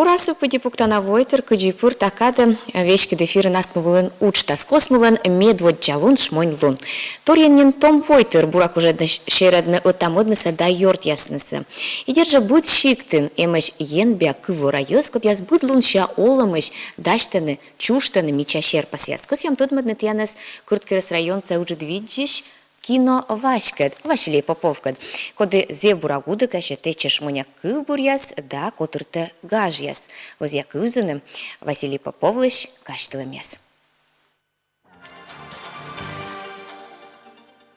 Бурасов подипуктана войтер кыджипур такады вешки дефиры насмывылын учтас космылын медвод джалун шмонь лун. Торьянин том войтер бурак уже шередны отамодныса да йорт ясныса. И держа будь щиктын эмэш енбя кывора ёскот яс будь лунща оламыш даштаны чуштаны мича шерпас яскос ям тут модны тянас курткерес районца уже двиджиш кино Вашкад, Василий Поповкад, коды зе бурагуды каше течеш моня кыбуряс, да котырты гажяс. Воз я кызыным Василий Поповлыш каштылымяс.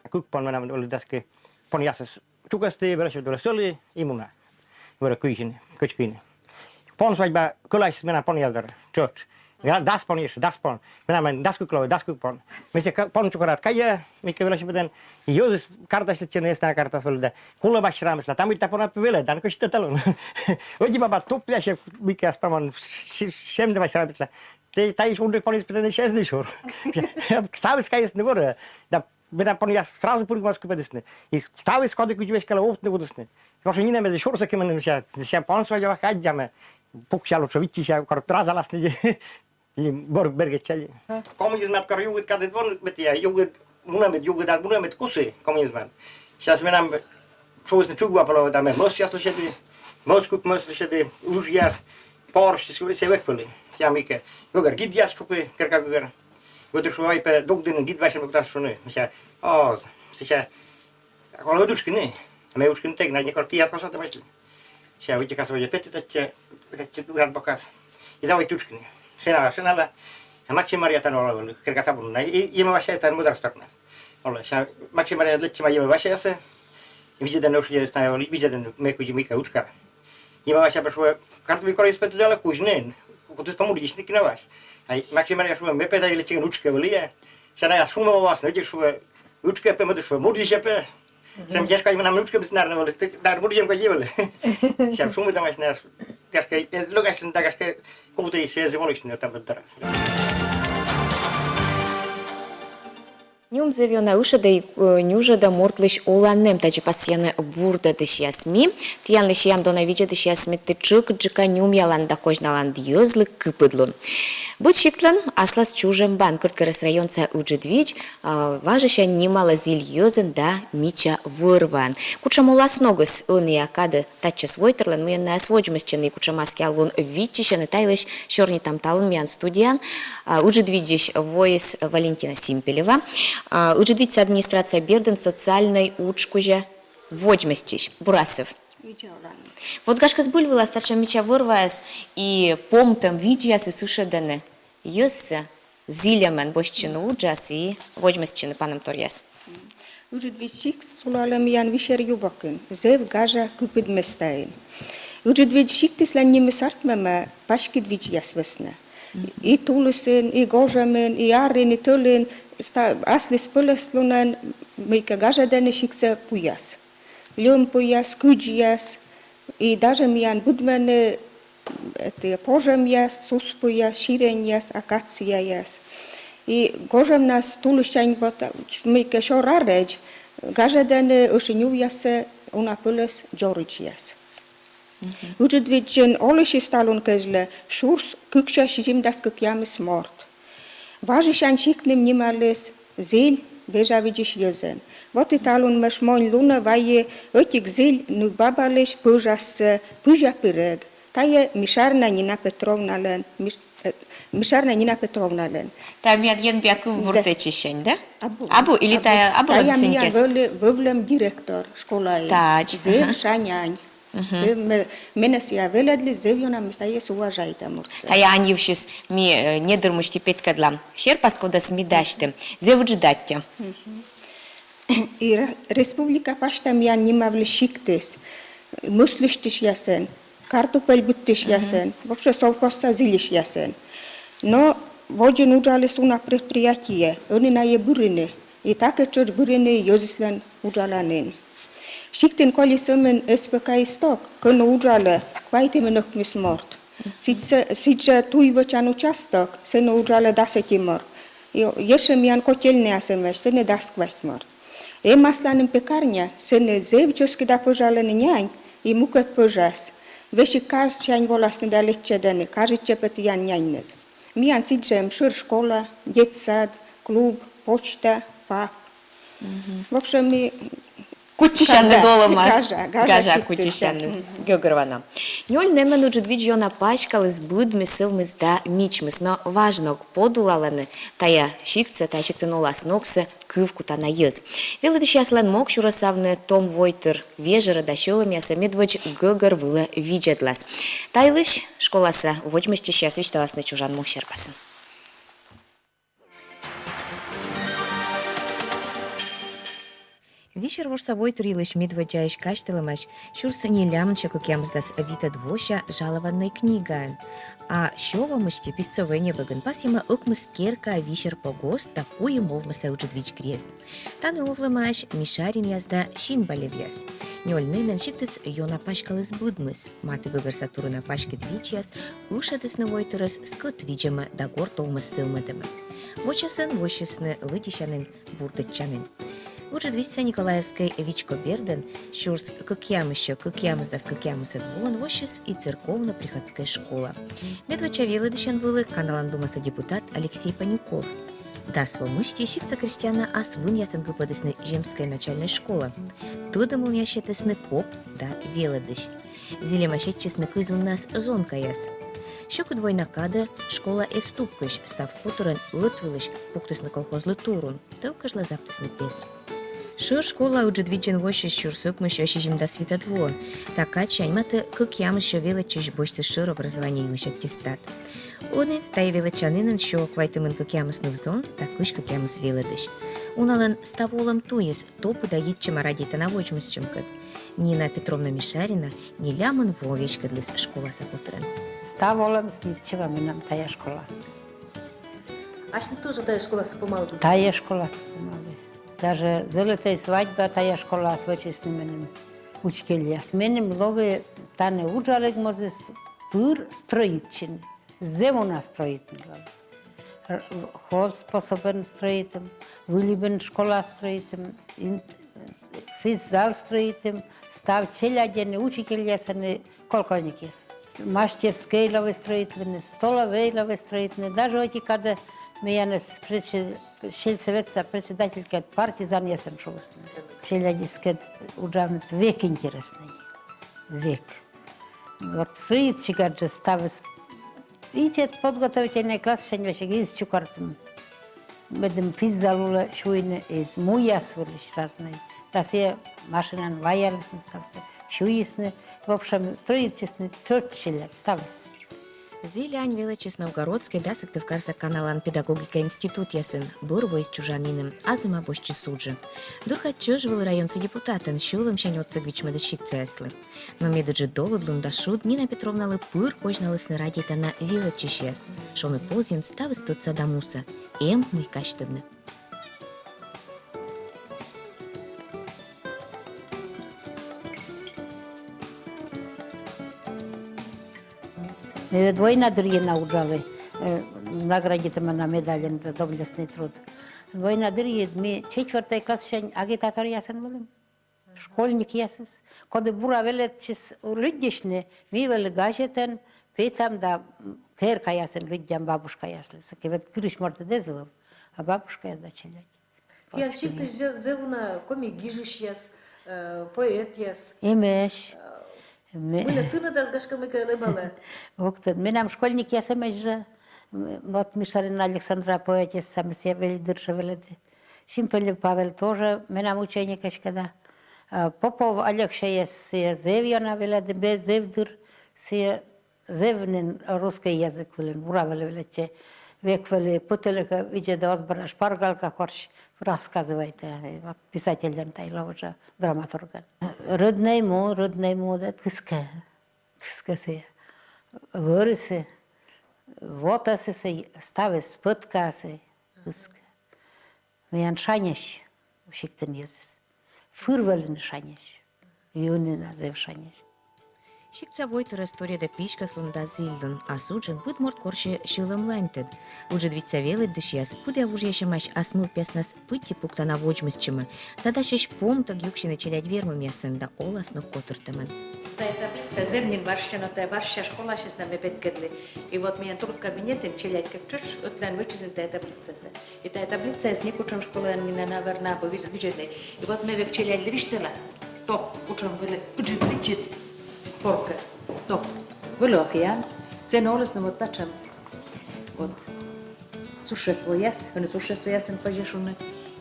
Kukpan menemään oli tässä ponjassa sukasti verran se oli imuna. Vore kuisin kuiskin. Ponsvajba kulais menemään ponjadar church. Ja das pon. Menemään das kukpan. Missä pon sukarat kaja, mikä verran se beden. Jos kartaslit sen estää kartas valda. Kullabashramsla tam mitä pona pivele dan kuista talon. Oji baba tupia se mikä spaman semde bashramsla. Tai unde ponis beden šesni šor. Sabes kaj jest nevore. Da Беда пон я сразу пургмаску бедесне. И стави скоди кучбеш кала офтне будесне. Ваше нине ме шорса кемен ша пон сваја хаджаме. Пукшало човичи ша картразаласне. И бергечали. Комунизмат кар югит каде двон бетия югит мунамет куси комунизмат. Сейчас менам шоусне чугва пало да ме мос ясно шеди. Мос шеди уж я порш се векпели. Я мике. Югар гид яс чупе керка гугар. Вот что я по доктору гид вашим куда шуны. Мися, сейчас, kalau udus kini, kami udus kini teg, nanya kalau kiat kau satu macam. Saya wujud kasih wujud peti tak bukan bekas. Kita wujud udus kini. Senala lah. Maksimal ya tan orang kerja sabun. Nah, ia mau saya tan mudah stok nas. Allah, saya maksimal ya leceh ia mau saya se. Bisa dan usah ya tan orang bisa dan mereka juga mereka udus kan. Ia mau saya bersua kartu bikoris peti dalam kujnen. Kau tu pamuli isni kena was. Maksimal ja sulle mepeda ili tšega učke valija. Sada ja suma vas neđe sulle učke pe madu sulle mudliše pe. Sam teška ima nam učke bis narne vole. Dar mudlijem ka jevole. Sam suma da mas nas. Teška logasen da kaske kuutai se zvonišne tam dara. Нюм завёна уша да нюжа да мортлыш оланем тачи пасьяны бурда дыш ясми. Тиян лиш ям дона видя дыш ясми тычук джика нюм яланда кожналанд ёзлы кыпыдлун. Будь шиклан аслас чужем бан кырткырыс районца уджидвич важыша немало зиль ёзын да мича вырван. Кучамулас ногыс ыны акады тачас войтерлан мыйынна своджмысчыны кучамаски алун витчишаны тайлыш шорни там талын миян студиян уджидвичиш воис Валентина Симпелева. Уджидвица администрация Берден социальной учкуже воджмыстич Бурасов. Вот гашкас бульвила старша мича вырваяс и помтам виджияс и сушедене. Юсса зилемен бошчину уджас и воджмыстчины панам торьяс. Уджидвичик сулалам ян вишер юбакын. Зев гажа купидместаин. Уджидвичик тислан немесартмема пашкидвич ясвесне. И тулысен, и гожамен, и арин, и тулин, аслис пылеслунен, мейка гажадене шиксе пуяс. Лём пуяс, куджияс, и даже миян будмене пожемяс, суспуяс, ширеньяс, акацияс. И гожем нас тулышчань мейка шораредж, гажадене ушинюясе, уна пылес джоричияс. Уджидвичен олыши сталун кезле шурс кукша шижим дас кукямис морт. Важишан шиклим нималес зель вежавиджиш йозен. Вот и талун мешмон луна вае отик зель ну бабалеш пыжас пыжа пирег. Тая Мишарна Нина Петровна лен. Мишарна Нина Петровна лен. Та миян ен бяку вуртечишень, да? Абу или тая абу тая миян вывлем директор школы. Тач. Зель шанянь. Мене сия веледли зевјона мистаје се уважајте мурце. Тая анившис ми не дърмущи петкадла. Шерпаско да сми даште. Зевудждатте. И республика пашта миян нимавли шиктес. Муслиштиш ясен. Картопель буттиш ясен. Вообще совхозца зилиш ясен. Но воджен уджалес уна предприятие. Они на е бурины. И таке чоч бурины јозислен уджаланен. Шиктен коли сămen SPK исток, când uđale, kvajte me nuk mis mort. Siče tuivăcean участок, se ne uđale da se ti mort. Ieșem ian kotelnea se meš, se ne das kvajt mort. E maslan în pecarnia, se ne zev cioschi da păjale ne neani, i mucat păjas. Веши каждый волосны далечедены, каждый пятьян нянет. Миан сиджем школа, детсад, клуб, почта, ФАП. В общем, ми Кучишанны доломас. Гажа Гажа кучишанны. Географана. Нёль немен уже двиджона пачкал из будми сылмыз да мичмыз, но важно подулаланы тая шикца, тая шиктын оласноксы кывку та на ез. Велыды шаслан мок шурасавны Том Войтер вежера да шёлами аса медвоч гыгар вылы виджедлас. Тайлыш школаса вочмышчы шас вишталасны чужан мок шерпасын. Вишер ворса Войтер илыш медводжаиш каштылымаш, шурс не лямнча, как ямздас вита двоща жалованной книга. А шова мышти писцовыне выгон пасима укмыс керка вишер погост, да пуи мовмыса уджедвич крест. Таны овлымаш мишарин язда шин балевляс. Нёльнымен шиктыс йона пашкалыс будмыс, маты гыгыр сатурына пашки двичьяс, ушадысны Войтерас скот виджема да гор толмыс сылмыдымы. Вочасын вощасны лыдищанын бурдычанын. Уджедвичца Николаевской Вичко Берден, шурс кыкямыз двон, вощас и церковно-приходская школа. Медвача велыдыщан вылы каналан думаса депутат Алексей Панюков. Да свомышти шикца крестьяна асвын ясын гыпадысны земская начальная школа. Тудым ящетысны поп да велыдыщ. Зелемашетчесны кызун нас зонка яс. Щеку двойнакада школа эступкыш, став кутурын лытвылыш, пуктысны колхозлы турун, тылкыжлы заптысны пес. Шыр школа уджедвиджен вощас шурсук мыщо шижимда свитадво. Така чайматы кык ямыщо велычыш бочты шыр образование илыш аттестат. Оны тай велычанынын шо квайтымын кык ямысны взон, такыш кык ямыс велыдыш. Уналын ставолам туес топу да йитчыма радита навочмысчым кыт. Нина Петровна Мишарина не лямын вовеч кыдлыс школаса кутырын. Ставолам снитчева минам тая школасы. А что тоже тая школасы помалды? Тая школасы помалды. Даже золотая свадьба тая школа с вычислением учителя. С менем ловы тане уджалек мозес пыр строительный. Земуна строительный. Хоз способен строителем, вылюбен школа строителем, физзал строителем, став челядены учителя саны колкольник есть. Мастерские ловы строительные, столовые ловы строительные. Даже эти когда Миянес сельсоветца председателька партизан ясен шоусны. Челядискет уджавнец век интересный. Век. Вот строительчика же ставис. Идет подготовительный класс, шенвешек из чукартым. Медем физзалула шуйны из муяс вылиш разные. Тасе машинан ваялысны ставсы, шуисны. В общем, строительный чёрт ставис. Зилянь величес Новгородской да Сыктывкарса каналан педагогика институт ясын, бурво из чужаниным, азыма бошчы суджи. Дурха чыжвыл районцы депутатын, шулым шанётцы гвичмады шикцеслы. Но медыджи долудлым да шуд Нина Петровна лыпыр кожналысны радита на величешес. Шоны позин ставы стутца дамуса, эм мы качтывны. Двойна дырьена уджалы, наградит на медален за доблестный труд. Двойна дырьет, ми 4 класс шень агитатор ясен вылым. Школьник ясес. Коды бура велет чис люддишны, ми вел гажетен, петам да керка ясен людям бабушка яслес. Кевет грыш морды дезывов, а бабушка язда челять. Я шикты зевуна комик гижиш яс, поэт яс. Имеш. Мына сына да сгашка мыка лыбалы. Октын. Менам школьник ясемеш же. Вот Мишарина Александра поэтес сам себе велидырша веледи. Симпель Павел тоже менам ученик ешкада. Попов Олег Шаес се зевьяна веледи, без зевдыр се зевнен русский язык велен, ура велече. Век вели путелека виде до озбора шпаргалка корч рассказывает. Вот писатель тайла уже драматурга. Родной му, да кыска се. Вырысы. Вот се ставы спыткасы. Кыска. Мен шаняш шиктен ез. Фырвален шаняш. Юны назыв шаняш. Шикца Войтер история да пишка слунда зиллун, а суджен буд морд корше шилым лантед. Уже двица велит дышьяс, пудя уж яшемаш асмыл пяснас пыти пукта на вочмысчымы, тада шеш пом так юкшины челядь вермым ясын да оласно котыртымын. таблица земнин варшчанота варшча школа сейчас нами петкедли. И вот меня тут кабинетом челять как чуш, отлан вычислен та таблица. И та таблица с некучем школы не наверна по бюджетной. И вот мы в челять львиштела. То учем были бюджет порка. То было океан. Sen olles вот тачам. Вот. Существо яс, он существо яс он пожешуны.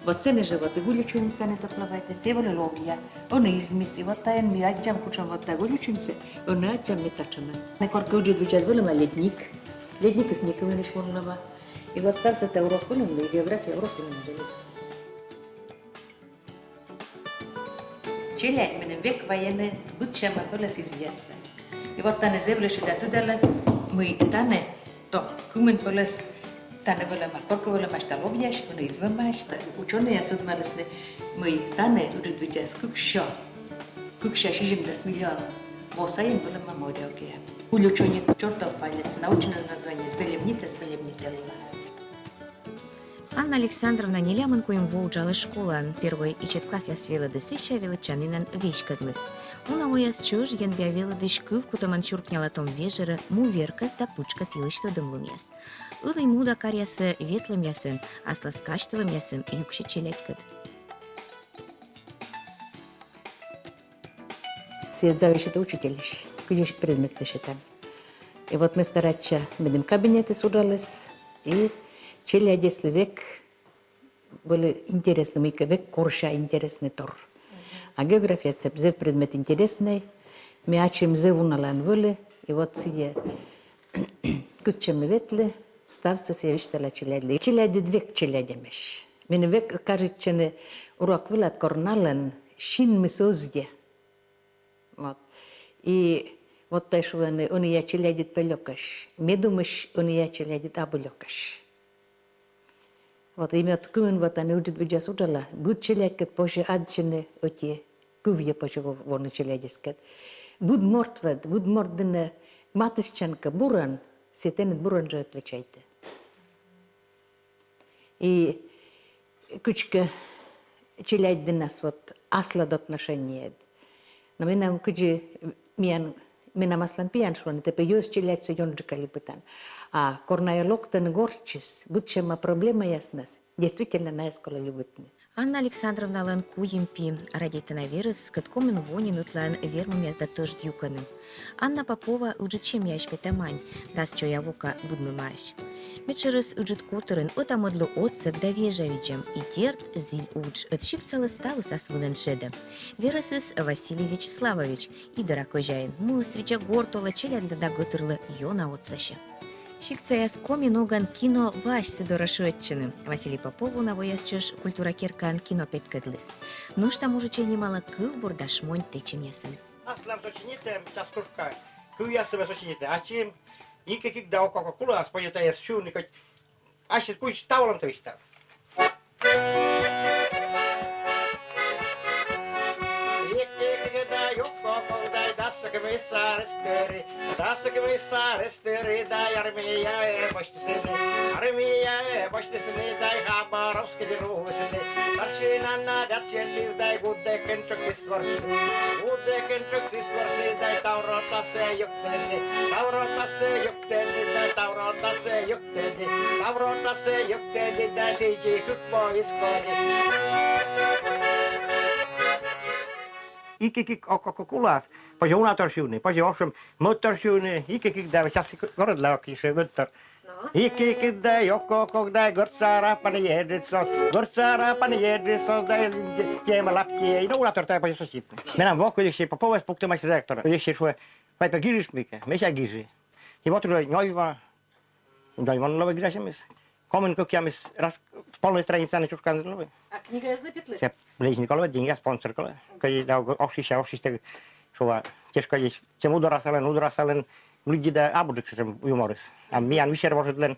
Вот цены же вот и гулючим танета плавает, севолология. Он измис, и вот таян ми аджам кучам вот та гулючимся, он аджам ми тачаме. На корке уджит вичат вылема ледник. Ледник из никого не шмурнова. И вот так с это урок вылем, и география урок вылем делит. Челять менен век военный, будчама пылес из ясса. И вот тане землю да тудала, мы тане, то кумен пылес Тане вылема, корка вылема шталовьяш, он извемаш, ученые осудмалесны, мы тане уджит вичас кукша 60 миллион. Восаем вылема морёке. Улючение чёртов палец, научное название спелемнита. Анна Александровна Неляманкуем воуджала школан. Первый и класс я свела до сыща величанинан вещкадлыс. Уна ояс чуж ян биавела дышкыв кутаман чуркняла том вежера му веркас да пучка силышто дымлуньяс. Улай муда карьясы ветлым ясын, аслас каштылым ясын юкше челяткат. Свет завещает учитель, кудешь предмет сочетаем. И вот мы стараться будем кабинеты судались, и челядесли век были интересны, мы век корша интересный тор. А география цепзе предмет интересный, мы ачим зевуналан вылы, и вот сидя кучем ветли, стався севиштала челядли. Челяди век челядемеш. Мен век кажет, че урок вылат корнален, шин мы созде. Вот. И вот то, что он я челядит пелёкаш. Me думаешь, он я челядит абулёкаш. Вот имя ткун вот они учат видео удала. Буд челядь кат позже адчене оти кувье позже вон челядискат. Буд мордене матыschanka буран, сетенет буран же отвечайте. И кучка челядь до нас вот асла до отношения. Но мы нам кучи Minä maslan piensuon, että jos челядься jonjikali пытан. А корная локтан горчис, будчема проблема ясnas, действительно на эскола любитны. Анна Александровна лан куемпи, радитана вирус, с каткомен вонин утлан вермом язда тоже дюканым. Анна Попова уджит чем яш петамань, даст чо явука будмы маш. Мечерес уджит кутерын, отамодло отцек да вежавичем, и дерт зиль удж, отщик целый ставы со свунен шедем. Вересес Василий Вячеславович, и доракожаин, му свеча гортола челядля да готырла йона отсаще. Шикция с коминоган кино ваш сидорошуетчины. Василий Попову на воясчеш культура керкан кино петкадлыс. Но что мужичей немало кылбур да шмонь течем ясын. Аслам сочините, частушка, куясыве сочините, а чем и каких да около кулас поет я шуникать, а сейчас пусть таволом то вистав. Tässä komissaaristeri tai armeija vastaseni tai Habarovskisi ruhuseni. Tarsin anna datsjellis tai kuddeken tjokkisvarsi tai taurota se jukteli tai siji kukpoiskoni. Ikikik okko kulas, paje unatorsiuni, paje osem motorsiuni, ikikik da chassi korodlaaki se motor. Ikikik da okko da gortsara pani jedritsos da jema lapki, ei no unator tai paje sosit. Menam vokko jeksi Popovas punktomais redaktor, jeksi sue vai pa girismike, mesä gisi. I votru noiva, da on love grashemis. Komen kokjamis ras polne stranicane чушкан лove. А книга я знапетли? Se leisin kolme dinga sponsor kole. Kai da oksiste sova teška je čemu dorasalen ljudi da abudžekšem humoris. A mian višer vožetlen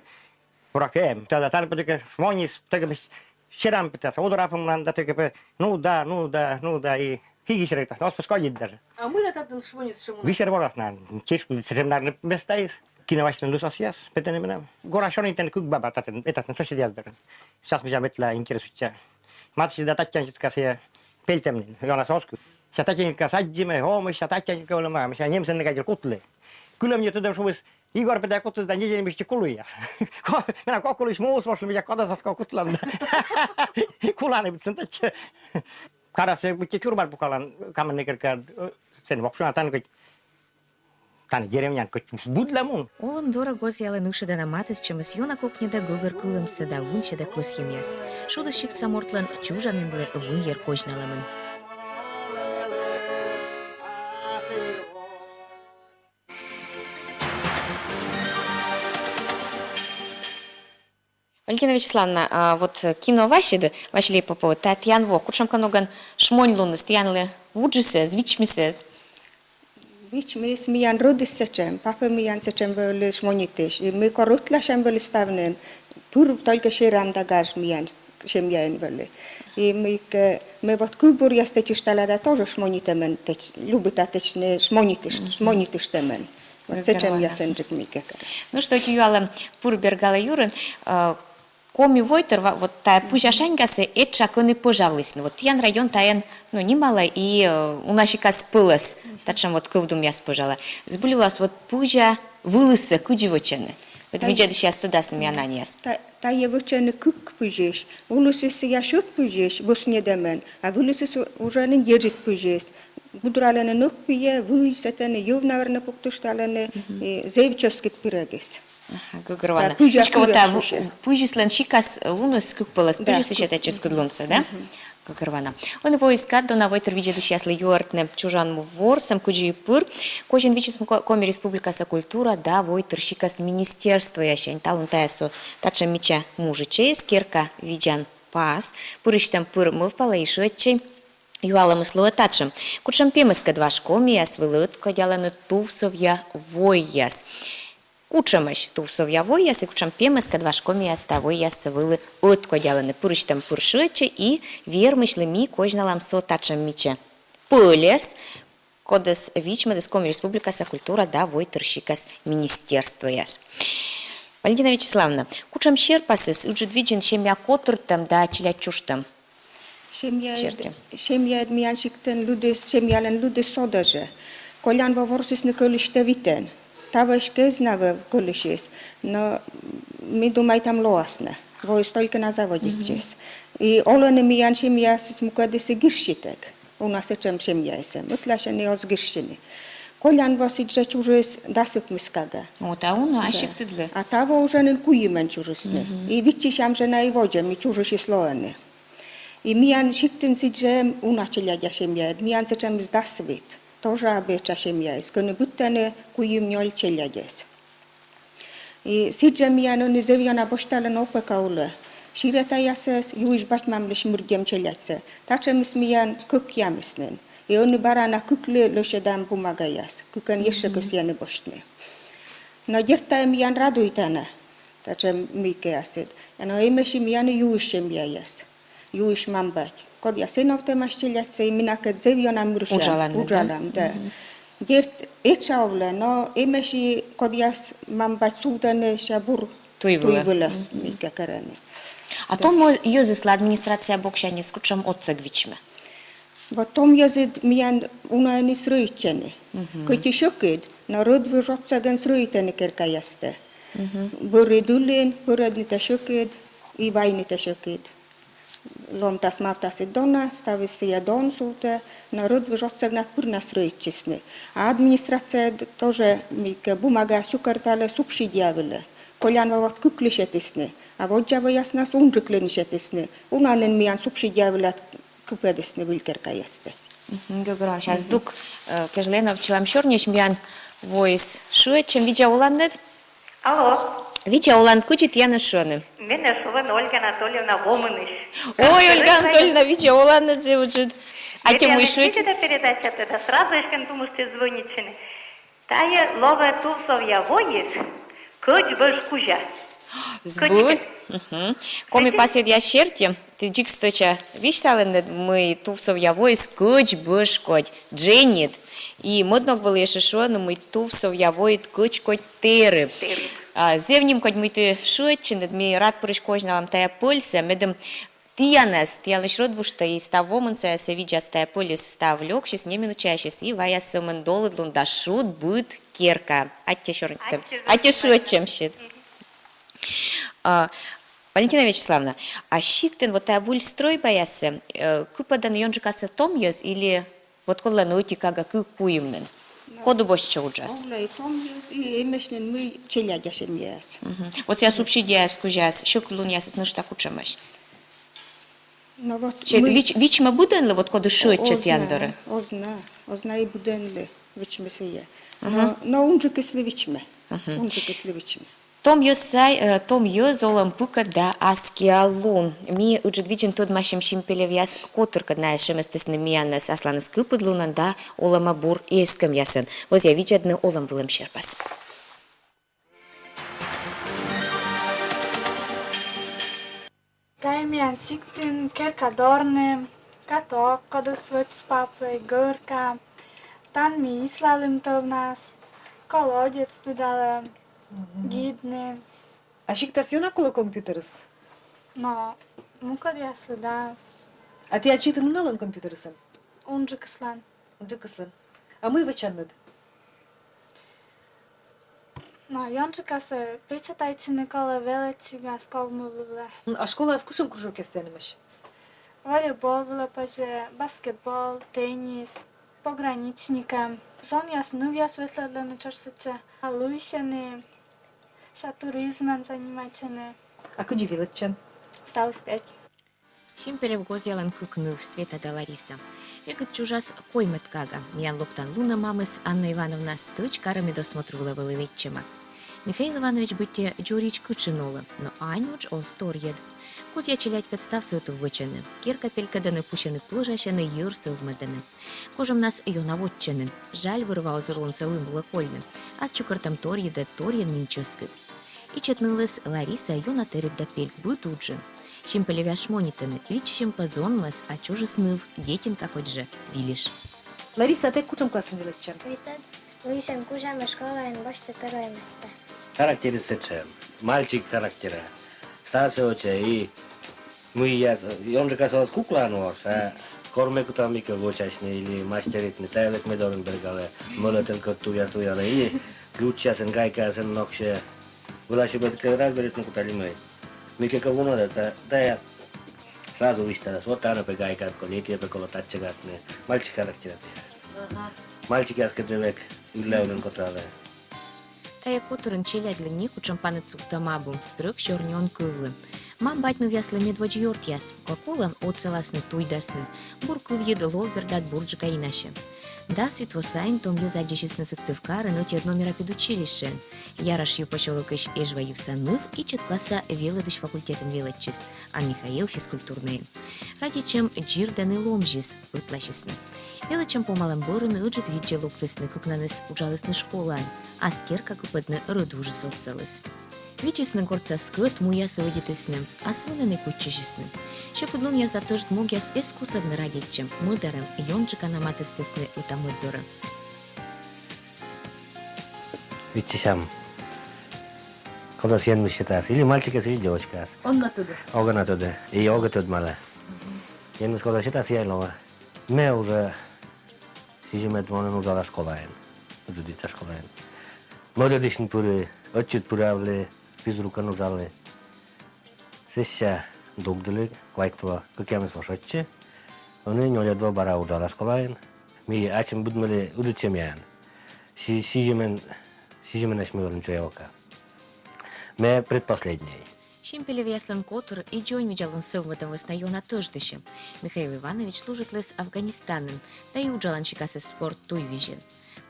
porakem. Tada tan poteke monis tege bis šeram pita sa odorapom nan da tege pe nu da I higisreta. Nos poskojit даже. А мы на этом швоне с шумом. Višer voras nan teško semnar bestais. Kinavaisten lusasias petene menam. Gorašoni ten kukbaba taten sosialiasdaren. Sas mi metla interesutja. Matsi da tatjan jitka se peltemnin, jonas osku. Se tatjenka sadjimme hommissa, se tatjenka olemaan, se Niemsen näkäjäl kutle. Kyllä minä tudem suvis, Igor pitää kutlata niiden mistä kuluja. Minä kokkulis muus vastu, mitä kotasasko kutlan. Kulane, mutta sen tatje. Karas se, mitä kurban pukalan kamman nekerkään, sen vapsuna tänne деревнян, budla mun. Олым дорогоз ялын ушыдана матыс чымыс юна кокнеда гогыр кылымсы да вунче да көс емес. Шуды шикса мортлан чужанын былы вун ер кожналамын. Валентина Вячеславовна, вот кино ваши, Василий Попов, Татьян Вок, кучам каноган шмонь луныс, Тьянлы вуджисез, вичмисез. Vichmis mian rudissecem, papa mian secem völ smonites. Mi korutlasem völ stavnen. Pur tolke shiram da gars mian shemjaen völ. I me vot kuburjasta tistalada тоже шмонитемен, любита течне шмонитиштемен. Вот secem ясенджик микекер. Ну что, тюяла пур бергала юрен, коми войтер, вот та пужашанькасы, этша коны пожалуйся. Вот Тьян район таен, ну, немало, и у нас кас пылас, тачем вот ковдум я спожала. Сбулилась вот пужа вылысы, кудивочены. Вот видя, сейчас туда с ними ананиас. Та евочены кук пужеш, улысыс я шут пужеш, босне демен, а вылысыс уже не ежит пужеш. Будралene nuk pije, vujsetene, juvnavrne puktustalene, zevčoskit piragis. Гугрвана. Всичко вот та пужислен шикас лунус кукпалас, пужисы ще тече скудлунца, да? Гугрвана. Он его искат до навой тервиджи да счастли юартне чужан му ворсам, куджи пыр, кожен вичес коми республикаса культура, да войтер шикас министерство ящень, талун таесу, тача мича мужиче, скерка видян пас, пырыштам пыр мывпала и шуетче, Юала мисло тачем. Кучам пемеска дваш комияс вылыт, кодяланы тувсовья войяс. Кучамеш тувсовья войяс и кучам пемеска дваш комияс та войяс вылы от кодяланы пырыштам пыршуече и вермышлы ми кожналам со тачем миче. Пылес, кодес вичмедес коми республикаса культура да войтерщикас министерство яс. Валентина Вячеславовна, кучам щерпасыс, уджит виджен щемя котыртам да чиля чуштам. Шемjääd mian sikten ludes, šemjalen ludes sodaže. Koljan va vorsis ne köliste viten. Tavas keznave kölisis, no mi dumaitam loasne. Vois tolke na zavoditjes. I olene mian šemjääsis mukadese girshitek. Una secem šemjääsem. Ütläsen ei ots girshini. Koljan va sidže čužes dasuk miskaga. Вот, а он ашик тыдлы. A tava užanen kujimen čužesne. I vitšisham žena i vođe, mi čužesis loene. I mian sikten sidjem unacelja šemjääd, mian secem zdasvit. Тоже обеча šemjääs, kõne bütene kujim njol celjades. I sidjem mian on zevjana postalen opekaule. Šireta jases juis batmamle šmurgem celjadse. Tačemis mian kõkjamisnen. I on barana kõkle löšedam pumagajas, kõken jessekas jääne postne. No jertae mian raduitane, tačem miike jasid. Ja no emesi mian juis šemjääjas. Juis mambat. Kod ja senoptemas celjatse, minaket zevjana müršä. Ujalam, da. Jert etsaavle, no emesi kod jas mambat suudane šabur tuivõlas miike kärene. А то мо юзисла администрация бокшани с кучам отцегвичме. Вот том языд mian unaeni sröitseni. Kõiki šokid, no rõdvõs otsagen sröiteni kerkajaste. Võrrid üllin, võrrednite šokid, I vainite šokid. Lomtas mavtasid donna, stavisi ja don suute, no rõdvõs otsagnat purnas röitsisni. A administratsiad тоже miike bumaga šukartale subsidiavile. Koljan vavat kyklišetisni, a vodjava jasnas undžiklenišetisni. Unanen mian subsidiavilat купедесне вилкеркаясте. Гогран, сейчас дук кежленов челам чорнеш миян войс шуе, чем видя уланнет? Алло. Видя уланд кучит я на шоны. Меня шуван Ольга Анатольевна Вомыныш. Ой, Ольга Анатольевна, видя уланнет зевуджит. А тем мы шуете? Это передача, это сразу еще думаю, что звоните. Тая лова тусовья воит, куч баш кужа. Збыл. Коми пасед я шерти, ты джиксточа вишталенд мы тувсов я войс куч баш код дженит. И моднок был еще шо, но мы тувсов я воит куч код теры. Зевним код мы ты шуетчинед, мы рад порыш кожналам тая пульса, медем Тиянлыш родвушта и ставомынца севиджастая полис ставлёк, шесть не минучащис, и вая сымын долыдлун да шут будет керка. Аттешотчем щит. Валентина Вячеславовна, а щиктен вот та вульстрой боясы, купадан ёнжикасы том ёз или вот колла нойти кага куимнен? Коду бошча уджас. Олай том и эмешнен мы челядяшен яс. Вот я субсидия скужас, щуклун ясыс нышта кучамаш. Но вот Вич мы будем ли вот коду шотчет яндоры? Озна и будем ли вичме сие. Но унжик сливичме. Унжик сливичме. Том ёз олам пука да аскиалун. Ми уджидвичен тод машим шимпелев яс котырка на шеместесны миянес асланыс кыпыдлунан да олама бур ескам ясын. Вот я виджадны олам вылым шерпас. Taimian siktin kerkadorne, katok, kodus văd papei, gărca, tan mi islalim tăvnas, колодец туда гидне. А щиктасиона около компьютерс? Но, мукад я сюда, А ты отчитан много на компьютерс? унжикслан. Джекаслен. А мы в Ачаннет. Но Йончика се печатайчи Никола величи гасков му вле. А школа с кушем кружок ястенемаш? Волейбол вле паже, баскетбол, тенис, пограничника. Сон я снувя светло на чарсаче, а луишене, ша туризмен занимачене. А куди величен? Стал спеть. Шимпелев гозялан кукнув Света да Лариса. Егот чужас коймет кага. Миян лоптан луна мамыс Анна Ивановна стыч карами досмотрувала величчема. Михаил Иванович бытте Джорич кучинула, но Анюч он сторьед. Куз я челять подстався эту вычены. Кирка пелькаданы пущены плужащены юрсы вмеданы. Кожам нас ее наводчены. Жаль вырвал зерлон целым булакольным. А с чукартом торьеда торьен нинческит. И четнылась Лариса юна тереб да пельк бутуджин. Шимпелевя шмонитаны, вичищем позонлас, а чуже сныв, детям какой же, вилиш. Лариса, а ты кучем классом величен? Витат, Луишем кужаме школаен баште второе место. Характеристичен. Мальчик характера. Старше оче и мы я, он же казалось кукла нос, а кормеку там мика вочачне или мастерит не тайлек медорен бергале, молотен туя и ключа сен гайка сен нокше. Вылащи бы это раз берет на кутали мой. Мика кого надо, да я сразу выстала. Вот она пегайка, коллеги пеколотаче гатне. Мальчик характера. Мальчик я скажевек, илеулен котраве. Тая которын челядли них учам панецу тамабум, стрök щорнён кывлы. Мам батьну вясла медводь йорт яс, коколам оцеласны туйдасны. Бурков едылов бердат бурджика иначе. Да, светвосайн, том ю задичисны сыктывкары, но те номера педучилищен. Яраш ю пошелокыш эжва юсаныв и чет класса велыдыш факультетен велычис, а Михаил физкультурный. Ради чем джирданы ломжис выплащисны. Велычем помалым борыны ыджит виджи локтысны, кукнаныс уджалысны школан, а скерка купыдны рыдужи сорцалыс. Вичисны горца скыт муясы выдетысны, а свынаны куччишисны. Щекудлун я затожд могяс эскусадны радитчем, мыдарым, йончика наматыстысны утамыддоры. Вичишам. Когда съедно считать, или мальчик, или девочка. Он на туда. Ога на туда. И ога тут мало. Едно когда считать, я лова. Мы уже сижим двоны ужала школаем. Жудица школаем. Молодечни пуры, отчет пуравли, физрука нужали. Сеща догдали, квайтва, как я мыслю, шотче. Они не два бара ужала школаем. Мы ачем будем учим ян. Сижим наш миром человека. Мы предпоследний. Шимпелев яслан котор и Джон виджалан сывватым выстайона тождыщем. Михаил Иванович служит лес Афганистанын, да и уджалан чекасы спорт туй вижен.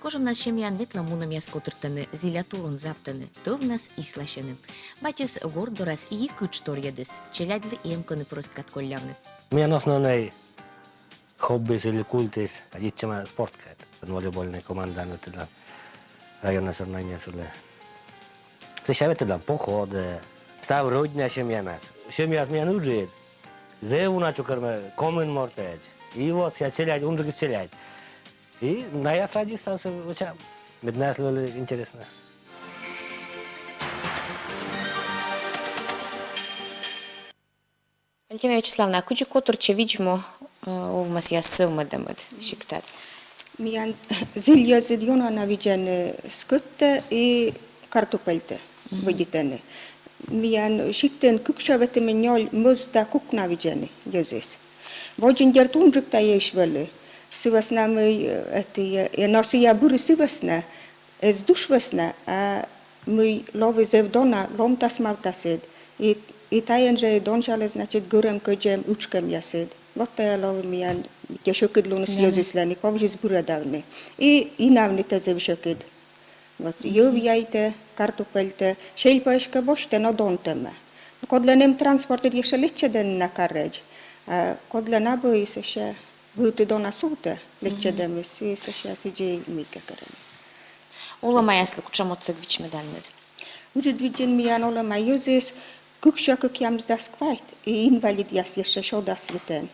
Кожам нас шемьян ветла мунам яс котыртаны, зилятурун заптаны, то в нас ислашены. Батис гордорас и кыч торьедес, челядли емканы просто катколлявны. Меня основной хобби или культис, идчема спорткает. Волейбольная команда на туда районное соревнование сюда. Сейчас туда походы. Став родня семья нас. Семья меня нужит. Зеу начал кормить, комен мортеч. И вот я челять, он же челять. И на я сради стал се учам. Med нас было интересно. Валентина Вячеславовна, а кучу которче видимо овмас я сывмадамыд шиктат. Миян зильязид юнана виджаны скытты и картопельты выдитаны. Миян шиктен күкшаветемен нёл мözда кукна виджаны язис. Воджиндер тунжукта ешвели. Сывасна мы это носия буры сывасна, эс душвасна, а мы ловы зевдона ломтас мавтасид. И таян же донжале значит гурем көджем учкем ясид. Вот тая ловы миян кешөкид лунус язислани ковжис бурадавны. И инавны тезевшөкид. Вот ёв яйте, картопельте, шелпашка боште но донтема. Кодленем транспортит еше лечеден на карредж. Kodle naboi se še võeti dona suude lehtšedemis, siis se še sidi mikä kerran. Olema jäslu, kutsam otsag vitsme dalmed. Uudid vidin mian olema jõusis küksjakök jääms das kvait, invalid jäs jeszcze šodas viten.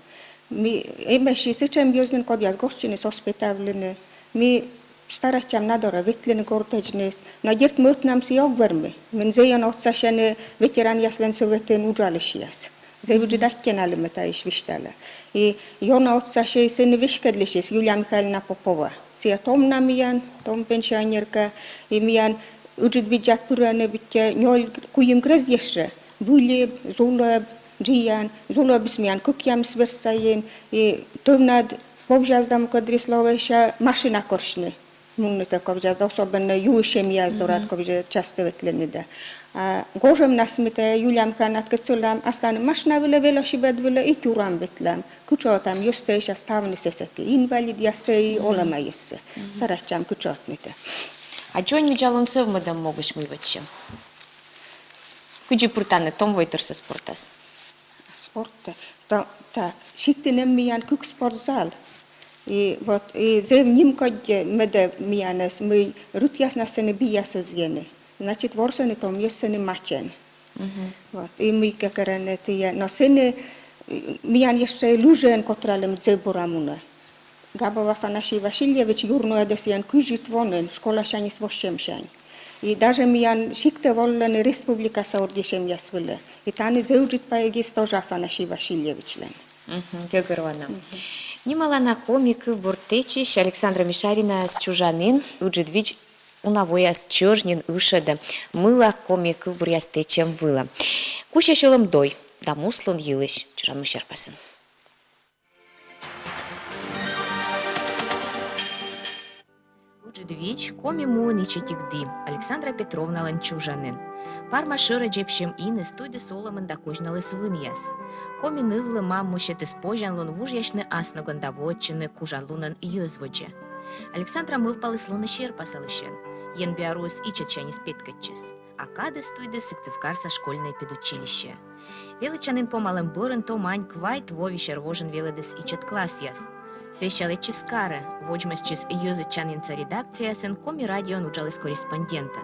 Mi emesi sečem jõusmin kodjas goščinis hospitavline, mi staratšam nadora vitline kortežnis, no jert mõõtnam si jogvermi, min zeian otsasene veteran jäslen suveten uudalisias. Зайвуджи дахкенали метаиш виштала. И Йона отсаше сыны вишкадлишис Юлия Михайловна Попова. Сия том намиян, том пенсионерка, и миян уджид виджат пуране битте нёл куим грез еше. Вулеб, зулеб, джиян, зулеб смиян кукям сверсаен, и томнад повжаздам кадрисловеша машина коршны. Муннете ковжазда особенно юшем яздорат ковже часто ветленеда. Гожем насмите Юлиам Ханат кецулам астан машина виле велосипед виле и тюрам ветлам. Кучотам юстеша ставни сесеки. Инвалид ясей олема ясе. Сарачам кучотните. А джон миджалон сывмадам могыш мывачем? Куджи пуртаны том войтырсы спортас? Спорта. Так, шиктинем миян кук спортзал. И вот и зев нимкодje меде миянес мы рутяснасене биясызгене. Значит, ворсене том ясене мачен. Вот и мы кекерене тие, но сене миян jeszcze lużen kotralem zeburamune. Gabova Афанасий Васильевич юрну едесиян күжит вонен, школа шанис вошемшань. И даже миян шикте воллен республика саурдишем ясвиле. И тани зеужит паегис тоже Афанасий Васильевич лен. Кекервана. Нималана комик Бортечиш Александра Мишарина с Чужанин, Уджидвич унавоя с Чожнин Ушеда, мыла комик Бурястечем выла. Куща шелом дой, да муслон елыш, Чужан Мушерпасын. Уджидвич коми муын ичетигди, Александра Петровна Ланчужанин. Парма шыра джепшем ины стуйды соломын да кожналыс выньяс. Коми нывлы мамму шетыс пожанлун вужьяшны аснаган да вотчыны кужанлунын йöзводжа. Александра мывпалы слоны шерпасалышен. Ен биарус ичетчанис петкатчис. А кады стуйды сыктывкарса школьное педучилище. Велычанын помалым бырын томань квайт вовишер вожын веледыс ичет класс яс. Сещалетчис кары, воджмасчис йозычанинца редакциясын коми радион уджалыс корреспондентан.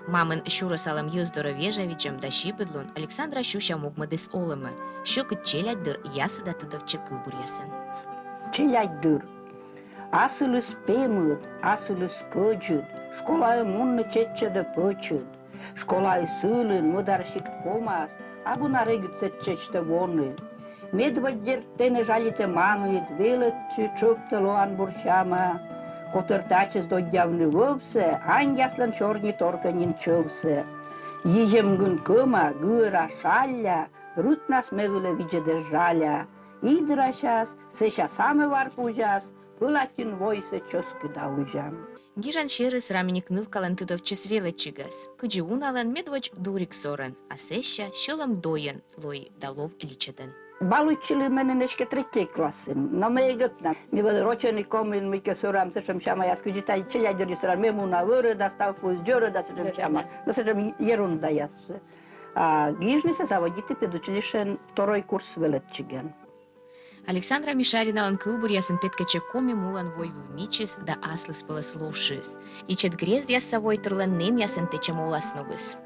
Мамын шурасалам юздора вежавичем да шипыдлун Александра щуща мугмадыс олымы. Шөкіт челяддыр ясы да тудовчы кылбурясын. Челяддыр. Асылыс пемыд, асылыс көджыд, школай мунны четчеді пөчыд. Школай сылын мыдаршикт помас, а бунарыгыт сетчечті воны. Медваддер тене жалите мамыд, велет чөкті лоан буршама. Котыртачыз додявны вөпсе, ань яслан чорни торканин чөвсе. Ежем гын көма, гыра шалля, рутнас мевілі виджеде жаля. Идрашас, сеша самы вар пужас, пылатин войсе чөскü да ужам. Гижан шерыс раменик нывкалан тудовчыс велечигас. Кыджи уналан медвоч дурик сорен, а сеща шылым доен лой далов личеден. Балучили мене нешке третій класын, но ме егытна. Ми вады рочени комин, ми ке сорам, сечем шама, я скуджитай челядери сорам, мему на выры, да ставку из джоры, да сечем шама, да сечем ерунда ясы. А гижни се заводите педучилишен второй курс велетчиген. Александра Мишарина ланкылбур ясын петкаче коми мулан вой вмичис да аслыс пылысловшис. Ичет грез яса войтырлан нем ясын течем оласногыс.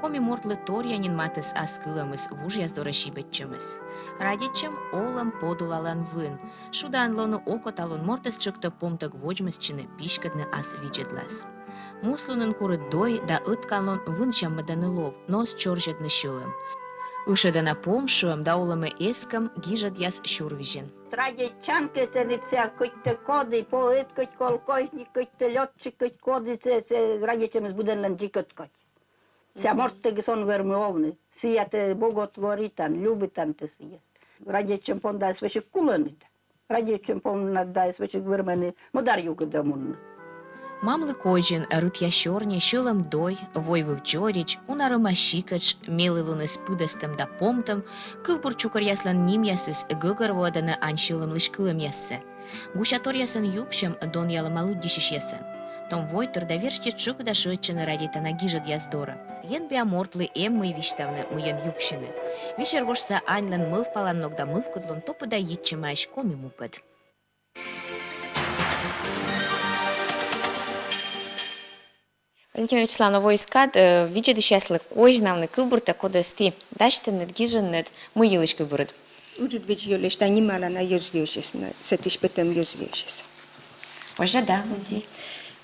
Коми мортлы торянин матыс аскыламыс вуж яздора шибетчемыс. Радичем олам подулалан вын. Шудан лону окоталон мортыс чыкты помтак воджмысчыны пишкадны ас виджедлас. Муслунын куры дой да ыткалон вын шаммаданы лов, нос чоржедны шылым. Ышедана помшуам да уламе эскам гижат яс шурвижен. Традиционки це коть коди, поет коть колкошник, коть льотчик, коть коди, це радячим збуденлен джикоткоть. Це мортеги сон вермовни. Сіяте боготворитан, любитан те сіяте. Радячим пондай свечі куланита. Радячим пондай свечі вермени модарю кидамунна. Мамлы кожен, рут ящорне, шилам дой, войвыв джорич, унарыма шикач, мелылыны спудестым да помтым, кывбур чукар яслан ним ясыс гыгар воданы аншилым лышкылым яссы. Гушатор ясын юпшым дон ялымалу дишиш ясын. Том войтыр да верште чук да шуетчыны радитана гижат яздора. Ен биамортлы эммы виштавны мыен юпшыны. Вишер вошса аньлан мыв паланнок да мыв кыдлон топы да йитчымаш коми мукат. Валентина Вячеславовна, войскат, видите счастливо кожнавны кыбырта кодасти, даштенет гиженет мыйылыш кыбырыт. Uđut već joleš da nimala na jozvješes, na setiš petem jozvješes. Пожа да, луди.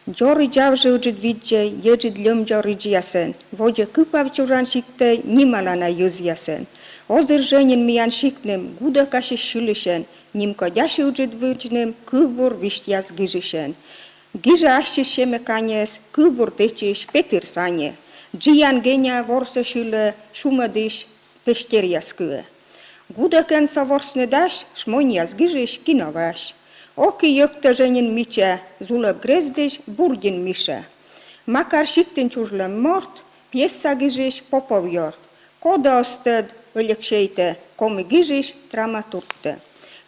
Джори джавже uđut vidje, jeđit ljom джори джиясен. Vođe kypav čuran šikte, nimala na jozvjesen. Ozirženjen mijan šiknem, guda kaše šilischen, nim kodjaše uđut vujčnem, kybur vištjas gižischen. Gija asjes šemekanies, kybur tečiš petir sanje. Džijan genja vorse šile, šumadiš, pešterjas küve. Gudaken sa vorsne daš, šmonjas gižiš kinovaš. Oki jökteženjen miče, zuleb grezdiš, burdin miše. Makar šikten čužlem mort, pjesa gižiš popovjort. Koda osted, öljekšejte, komi gižiš dramaturte.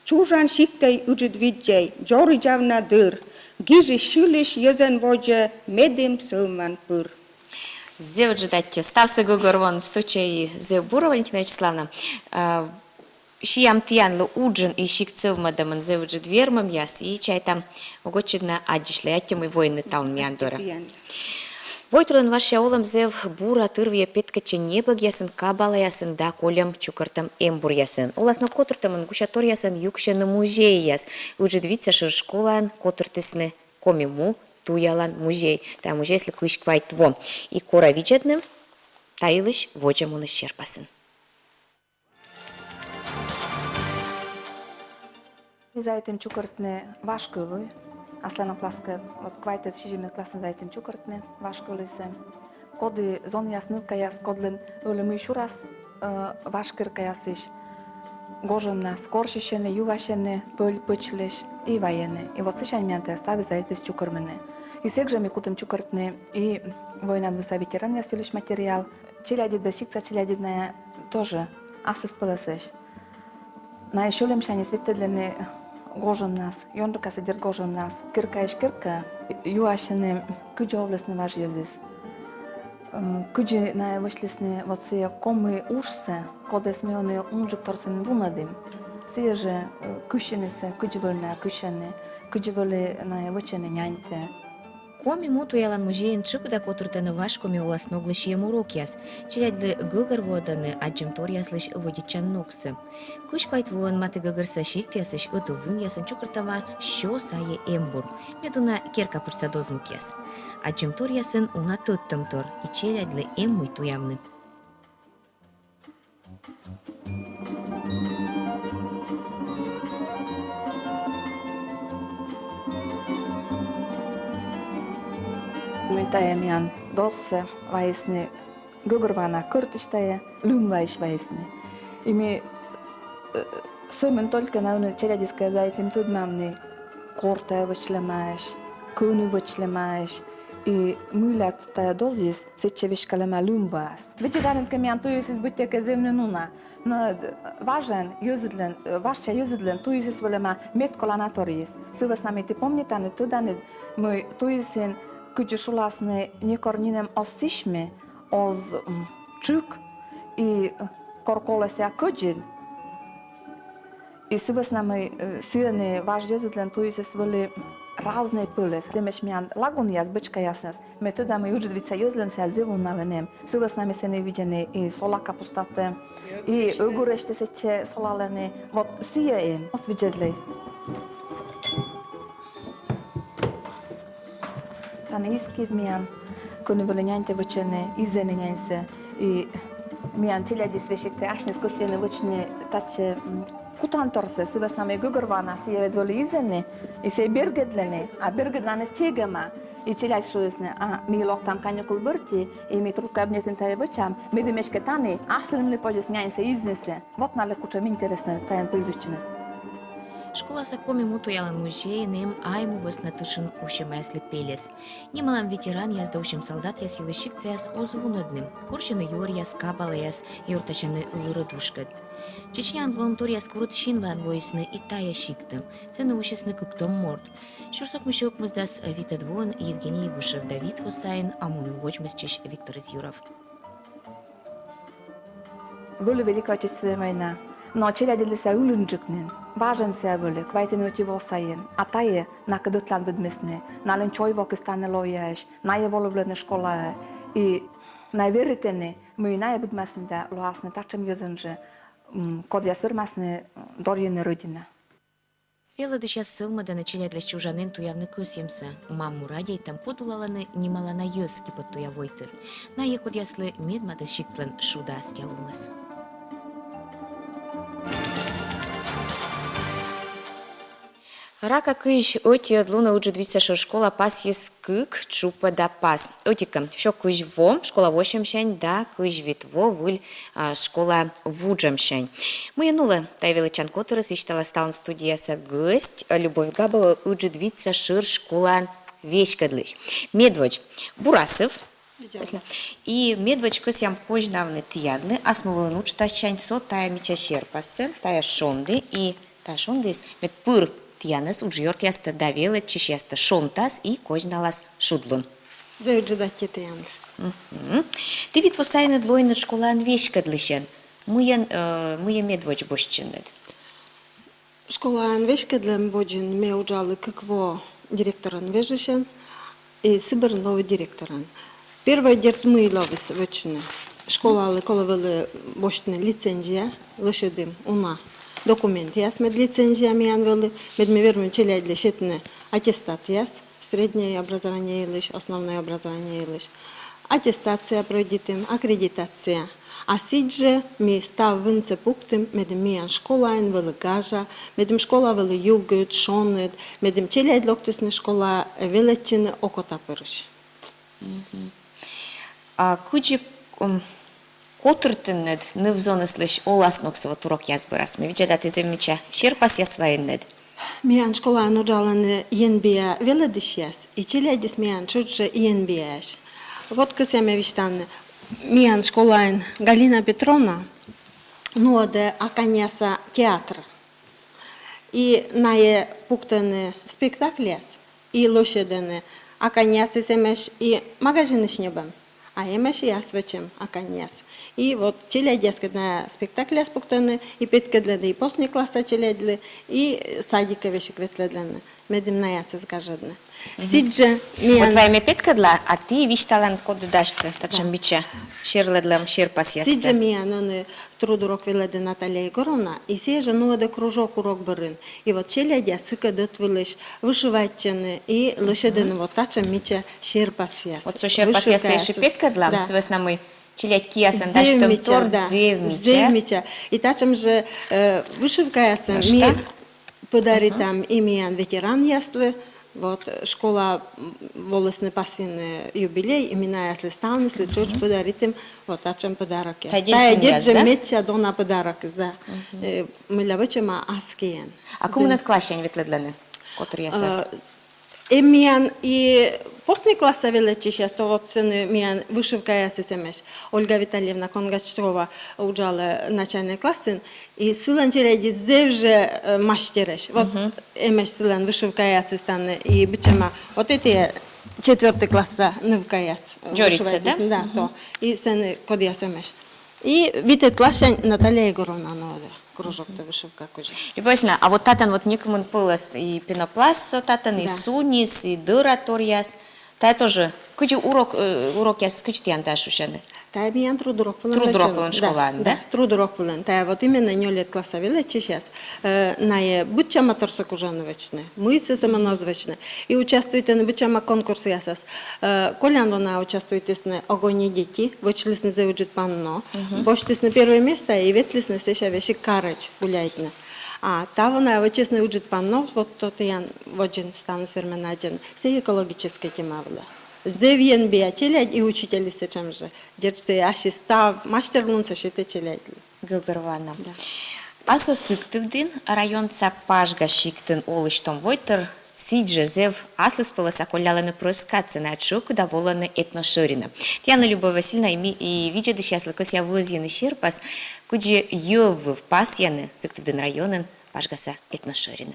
Čužan šiktej uđit vidjej, džori džavna dır. Gižiš šiliš jezen vođe, medim sılman pır. Зев ждать, стався гогорвон, стучай зев бура, Валентина Вячеславовна. Шиям тиян уджин и шикцев мадаман зев жд вермам яс, и чай там угочидна адишле, ятте мой воины талн мяндора. Войтрлан ваша олам зев бура тырвия петкаче небаг ясын, кабала ясын, да колям чукартам эмбур ясын. Оласно котыртаман гушатор ясын, юкшаны музей яс. Уджид вица шыр школан, котыртысны комиму, туялан музей. Та музей, если кыш квайтво. И кора виджетным, тайлыш воджамуны щерпасын. Zaitëm çukërtne vashkëlluj, aslana plaskë, od kvajtet shijime klasën zaitëm çukërtne vashkëllujse. Kodi zon jasnıv kajas kodlen ölümü şuras vashkır kajasish. Gojëm nas korshishene, juvashene, pël pëçlish i vajene. I vocëshan mjante stavi zaitis çukërmene. I segžemi kutëm çukërtne i vojna vësa veteran jasilish material. Çiljadit dhe shikca çiljadit тоже asës pëllësesh. Na e shulem shani svitedlene gojëm nas, jonrëka se dir gojëm nas, kërka ish kërka, ju ashene këgjë ovlesne vash jezis. Këgjë na e vëshlisne vëtësija komi ushse, kodes me one ungjëk torsen vunadim. Si e že kyshene se këgjë vëllë na kyshene, këgjë vëllë na e vëqene njanjte. Коми муту ялан музейн чык да котыртаны ваш коми оласно глышием урок яс. Челядлы гыгыр воданы аджим тор яслыш водичан ноксы. Кыш квайт вон маты гыгыр сашик ясыш ыты вын ясын чукыртама шо сае эмбур. Медуна керка пурса дозмук яс. Аджим тор ясын уна тыттым тор. И челядлы эммуй туямны. Taya mian dosse vaisne gugurvana kırtıştaya lüm vaish vaisne. Ими sömün только на уны челядиская зайтим тут мамны корта вычлемаешь, күнү вычлемаешь и мулят тая дозис сечевиш калема лüm вас. Вечедарен кемян туюсис будьте кезевны нуна. Но важен юзидлен, ваша юзидлен туюсис волема метколанаторис. Сывас нами ты помнитаны туданы мы туюсин Këgjë shulasne një korninem osishme, oz çyk i korkolesja këgjën. I sëbës në më sirëne vazhdjozët lëntuju se së vëli razne pëlles. Dhe me shmjan lagun jas, bëqka jasnes, me të da me ujgjët vica jozlën se azivu në lënem. Sëbës në me se ne vigjene i sola kapustate, i ëgureshte se që solalene, vot si e em, ot vigjedlej. Tane iskid mian, kënë vëllë njajnë të vëqene, i zene njajnëse, i Миян челядис вешекте ашнес көслене вычне таче кутан торсе сывас наме гугурвана сиеве дволи изене и се бергедлене, а бергедланес чегема и челядь шуесне, а ми локтам каникул бырти и ми труд кабинетин тае вычам, ми демешке тани, асылымли подес няйнсе изнесе. Вот нале кучам интересне таян призуччинес. Школа сакоми муту ялан музей, нем айму весна тышын ушем ясли пелес. Немалам ветеран язда ушем солдат яс елышик цеяс озвунадным. Куршины юр яс кабала яс юрташаны ылырыдушкад. Чечнян волонтор яс курут шинван воисны и тая шиктым. Цены ушесны кыктом морд. Шурсок мышевок мыздас Вита Двон, Евгений Ивушев, Давид Хусайн, Амунын вочмасчиш Виктор Изюров. Вылы Великая Отечественная война. Но челядилися улынжыкнен. Важен се вылы, квайте минути волсаен. А тае на кадытлан бедмесне. Нален чойвок стане лояш, нае воловлене школа. И найверитене, мы нае бедмесне лоасне тачем юзенже, код я свирмасне дорьене родина. Ела да сейчас сылмада начали для чужанын туявны кысемса. Мамму радей там подулаланы немало на ёски под туявойтыр. На екод яслы медмада шиктлан шудас ялумас. Рака кыш оти одлуна уже 200 школа пас есть кык чупа да пас. Отика, шо кыш во, школа вошемшень, да кыш витво, выль школа вуджемшень. Мы янула, та величан которая свечтала стал студияса гость, Любовь Габова уже 200 школа вещкадлыш. Медвоч Бурасов. И медвоч косям кожнавны тиядны, асмывылы нуч тащань со тая меча шерпасы, тая шонды и тая шондыс мед пыр Янес уджьорт яста давела чищаста шонтас и кожналас шудлун. Зауджидатте тянда. Ты вид восайны длойны школан вешкадлышен. Муя медвоч бощинет. Школан вешкадлем боджин ме уджалы какво директоран вежешен и сыбырн лови директоран. Первый дерт мы ловис вычны. Школа коловели бощны лицензия, лошадым уна. Документы яс мед лицензия миян вели, мед ми вермем челядли шетне аттестат яс, среднее образование илыш, основное образование илыш. Аттестация пройдитым, аккредитация. А сидже ми став вынце пуктым, медем миян школаен вели гажа, медем школа вели югют, шонет, медем челядь локтесны школа велечины окота пырыш. А куджи Котуртыннед нывзоныслыш оласноксова турок язбырас. Ми виджадат иземмича шерпас ясвайыннед. Миян школа нуджаланы енбия веледиш яс, и челядис миян чудже енбияш. Вот кысяме виштаны. Миян школаен Галина Петровна нуоде аканяса театр. И нае пуктаны спектакляс, и лошадены аканясы семеш, и магазиныш небем. А емеш и аз вечем аканяс. И вот челядескат на спектакля спуктаны, и петкадледы, и после класса челядли, и садика вешек ветледлены. Медим на яс изгажадны. Сидже миян... Вот твоими петкадла, а ты вишталан код дашка, тачам бича, шерледлам шерпас ясса. Сидже миян, он трудурок веледы Наталья Егоровна, и сеже нуоде кружок урок бырын. И вот челядя сыка дотвылыш, вышиватчаны, и лошадыны вот тачам мича шерпас яс. Вот со шерпас ясса еще петкадлам, с вас на мой... Челядки ясен, да, что тор зевмича. И тачам же вышивка ясен, ми подарит там имян ветеран яслы, вот школа волосны пасины юбилей, имена ясли ставны, если чуть подарит им, вот тачам подарок яс. Тая деджа меча дона подарок, да. Мы лавычема аскиен. А кому над клащень ветледлены, который ясес? Имян и... После класса величи сейчас то вот цены миян вышивка я сесемеш. Ольга Витальевна Конгачева уджала начальный классын и сылан челяди зевже мастереш. Вот эмеш сылан вышивка я сестаны и бичема. Вот эти 4 класса нывка я. Джорица, да? Да, то. И сены код я семеш. И витет класса Наталья Егоровна нода. Кружок-то вышивка кожа. Любовна, а вот татан вот никому пылас и пенопласт, татан и сунис, и дыра торьяс. Та тоже. Кучу урок я скучти анташушаны. Та меня трудорок Трудорок школан, да? Трудорок вылен. Та вот именно не лет класса величи сейчас. На будь моторсок уже новичные, мы се самоназвичные. И участвуете на будь-чама конкурсе ясас. Колян вона участвуете на огонь дети, вочились на зауджит панно, вошлись на первое место и ветлись на сеша вещи карач гуляйте. А та вона вочисный уджит панно, вот тот я воджин стан сверменаден. Все экологическая тема была. Зевьен биячелять и учитель сечем же. Держи, аши став мастер лунца шите челять. Гылгырвана. Асо сыктывдин район Цапашга шиктын олыштом войтыр сидже зев аслыс полоса коляланы проскаться на отшок доволаны этношорина. Тяна Любовь Васильевна и видя сейчас лакос я возьяны щерпас, куди ёв в пасьяны сыктывдин районын пашгаса этношоринын.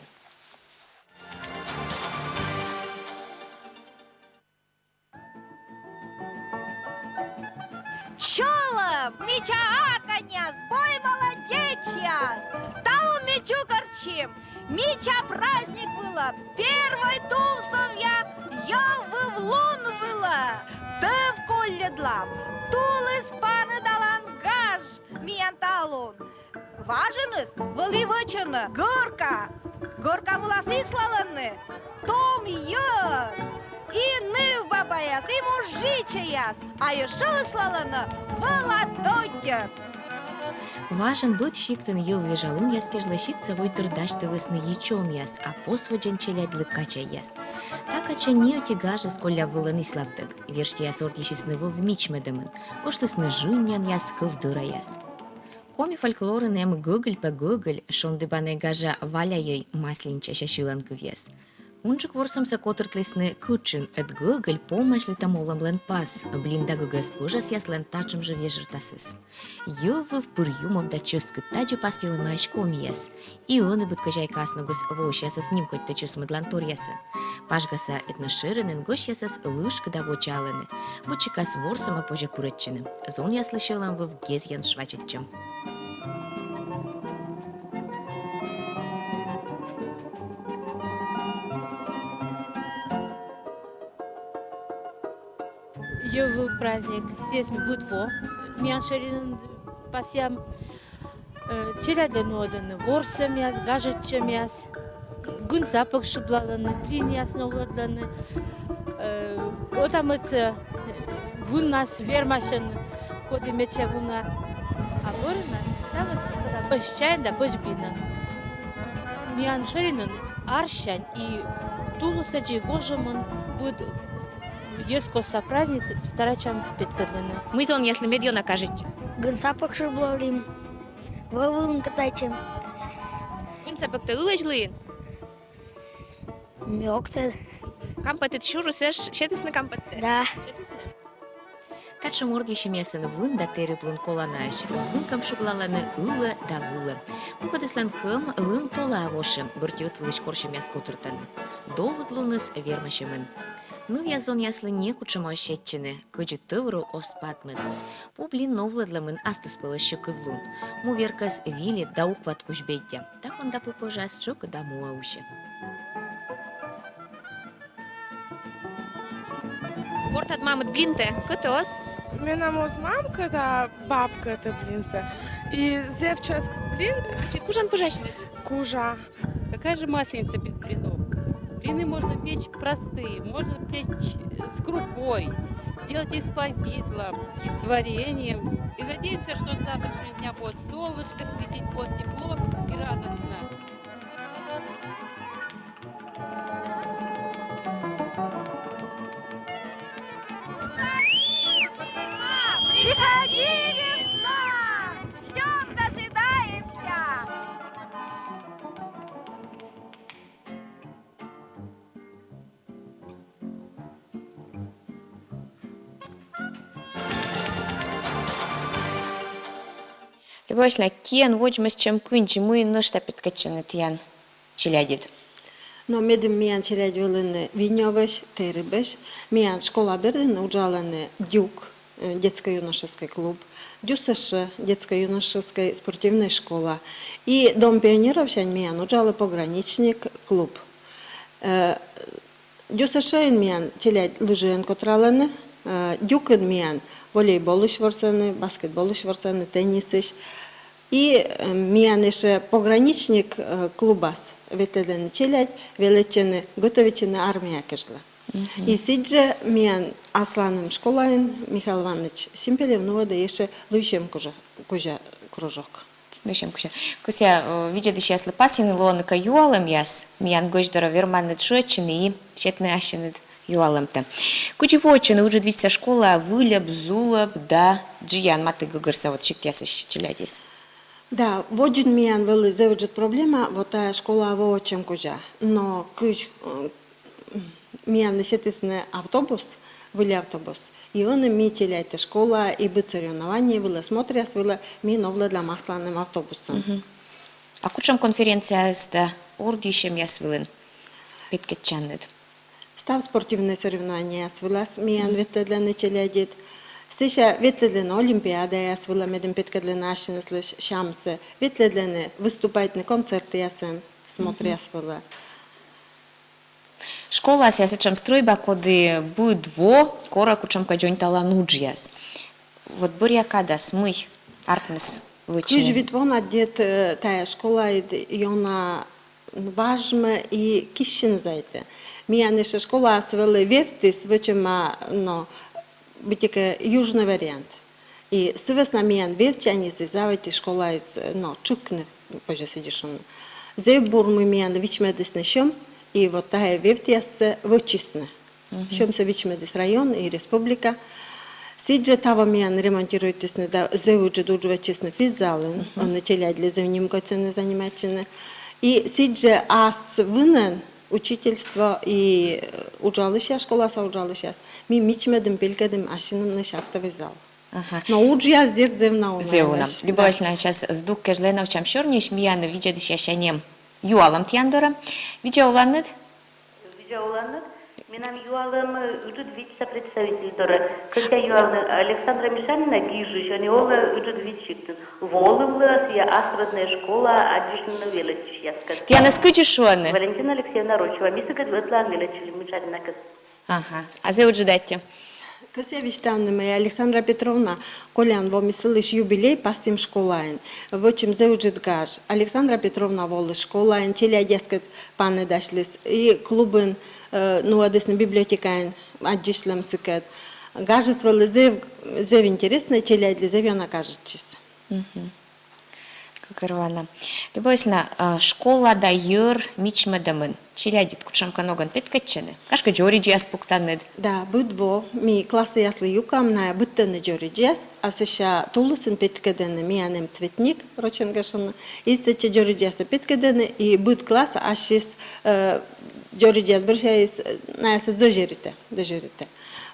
Щолов, меча аканяс, бой молодечьяс, тау мечу корчим, меча праздник было, первой тусовья, я в лун было, ты в колле длам, тулыс паны далангаж, миянталун. Важеныс, выливочины, горка волосы слаланы, том ёс. И ны в бабаяс, и мужичаяс, а еще выслалана молодой. Важен быт шиктын ел вежалун яскежлы шикца войтыр дашты лысны ячом яс, а посводжен челядлы кача яс. Так ача не отягажа сколя выланы славтык, вершти яс орд ешесны в мичмедымын, ошлысны жыньян яс кывдыра яс. Коми фольклорын эм гыгыль по гыгыль, шонды баны гажа валя ей маслинча шашилан кывьяс. Унжик ворсамса котыртлесны кычын, эт гыгыль помашлы тамолам лен пас, блинда гыграс пыжас яс лен тачым же вежертасыс. Ёвы в пырюмов да чёскы таджи пастилы маачком яс, и он и будкажай каснагус вош ясас ним хоть тачус мыдлантор ясы. Пашгаса этношырынын гош ясас лышкы да вочалыны, бучикас ворсама пожа пурытчыны. Зон я слышалам в гезьян швачетчым. Ёвы праздник. Здесь будет Мяншерин пасям челяден оданы, ворсам яс, гажетчем яс, гун запах шиблаланы, блин яс новладланы. Отамыцы вун нас вермашен, коды мече вуна. А вор нас ставас, когда пош чайн да пош бина. Мяншеринын арщань и тулусаджи гожемын будет. Есть коса праздник, старачам петкадланы. Мы зон, если медио накажет. Гынсапак шыблалим, вывылын катайчым. Гынсапак-то ылыжлыйын? Мёкты. Кампатыт шурусеш, шетысны кампатты? Да. Качы морд ешемесін вын да тереплын коланаш, вынкам шуглаланы ылы да вылы. Пукадыслан кым лым тола авошым, бұртет вылыш коршым яс котыртаны. Долыдлыныс вермашымын. Ну, я зон яслы не кучама ощетчины, кыджи тывру оспатмын. Публин новладламын астыс пылышы кыдлун. Му веркас вили да укват кушбейте. Так он да пыпожас чук да муауши. Бортат мамыт блинте, кытос? Менам оз мамка да бабка это блинте. И зевчаск блин. Кужан пожачный? Кужа. Какая же масленица без блинов? Блины можно печь простые, можно печь с крупой, делать из повидла, с вареньем. И надеемся, что с завтрашнего дня будет солнышко светить, будет тепло и радостно. Приходи, весна! Ждем, дожидаемся! Любовь, кен воджмас чем кынчи, мы нышта петкачаны тиян челядит. Но медим миян челядвылыны винёвыш, теребыш, миян школа бердыны уджаланы дюк, детско-юношеский клуб, ДЮСШ, детско-юношеская спортивная школа. И дом пионеров щань миян уджалы пограничник клуб. ДЮСШ миян челядь лыжен котраланы, дюкын миян волейбол ворсаны, баскетбол ворсаны, теннис. И миян еще пограничник клубас. Ветелен челядь, величины, готовичины армия кежла. И сидже миян Асланым школаин Михаил Иванович Симпелев, ну да еще лучшим кужа кружок. Душем куча. Куся видя дыши ясли пасины лоныка юалым яс. Миян гождара верманет шочины и щетны ащинет юалым-то. Кучи вочины уже двигаться школа вылеп, зулеп, да джиян маты гыгырса вот щик ясы щелядись. Да, воджет миян вели зевджет проблема, вот та школа вочим кужа. Но куч миян несетисне автобус, вели автобус. И он ми челяйте школа, и бы соревнования, вели смотряс, вели ми новле для масланым автобусом. А кучам конференция с да ордищем яс вилен питкетчанет. Став спортивные соревнования, свелас миян ветедлен челядит. Сиша ветедлен олимпиада, я свела медем питкедлен ашин слыш шамсы. Ветедлен выступать на концерты ясен, смотря свела. Школа ся сечам стройба, коды будет дво, кора кучам каджонь талануджияс. Вот буря кадас мы артмес Кыж витвона дет тая школа и она важна и кишин зайте. Мияниша школа свела вевтис, вычема, но бытика южный вариант. И свесна миян вевчани завайте школа из, но чукне, позже сидишь он. Зейбур мы миян вичмедис нащем, и вот тая вевтияс вычисна. Щемся вичмедис район и республика. Сидже тава миян ремонтируйтесь на да зеуджи дуджва честно физален, он начали для зевним коцены занимательно. И сидже ас вынен учительство и уджалыша школа са уджалышас. Ми мичмедем пелькедем ашиным на шахта визал. Но уджя здесь зевна. Зевна. Любовательно сейчас сдук кежленов чем шорниш миян видя дышащанием юалам тяндора. Видя уланет? Видя уланет? Минам юалам уджут вица представитель дора. Хотя юалам Александра Мишанина гижу, они оба уджут вичит. Волымлас я астродная школа, адишна велич я скажу. Ты она скучишь шуаны? Валентина Алексеевна Рочева, мисыгат ветлан величили Мишанина каз. Ага, а зе уджу дайте? Касевич танныма Александра Петровна, колян во мислиш юбилей пастим школаин. Вочим зе уджит гаж. Александра Петровна волы школаин, челя дескать паны дашлис. И клубын ну адесна библиотекаин адишлам сыкет. Гажес волы зев интересно, челя для зев она кажется. Как рвана. Любовательно, школа дайыр мичмедамын. Челядит кучамка ноган петкачены. Кашка джориджиас пуктанед. Да, будво ми классы ясли юкам на буттаны джориджиас, а сеша тулусын петкадены миянем цветник роченгашаны. И сече джориджиаса петкадены и буд класса ашис джориджиас бршаис на ясес дожерите.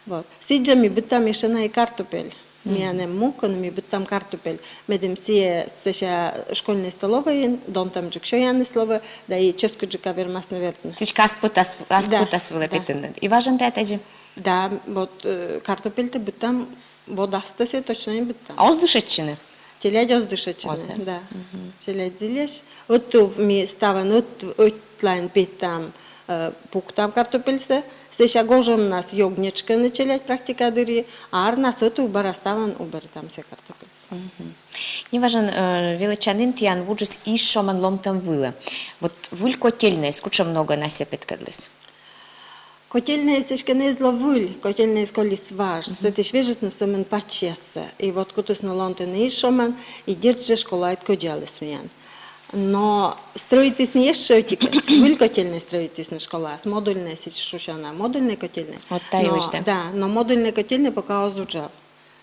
Вот. Сиджа ми буттам еще на и картопель. Миянем мука, но ми буттам картопель. Медем сие сеша школьной столовой, дом там джик шояны слова, да и ческу джика вермас наверное. Сичка аспутас вылепитын. И важен ты это же? Да, вот картопель-то буттам водастase точно не буттам. А оздышеччины? Телядь оздышеччины, да. Телядь зилеш. Вот тут ми ставан отлайн питам пуктам картопельсе. Сеша гожем нас йогнечка началять практика дыри, а арнас оту бараставан убер там все картопельсе. Не важен величанин тян вуджис и шоман ломтам вылы. Вот выль котельная, скуча много насепет кадлес. Котельная сешка не зловыль, котельная сколис ваш. Сетиш вежес на самен пачеса. И вот кутус на ломтан и шоман, и держи школайт коджалес миян. Но строитесь не еще тикас, выль котельная строитесь на школа, модульная сечушана, модульная котельная. Вот да, но модульная котельная пока озуджав,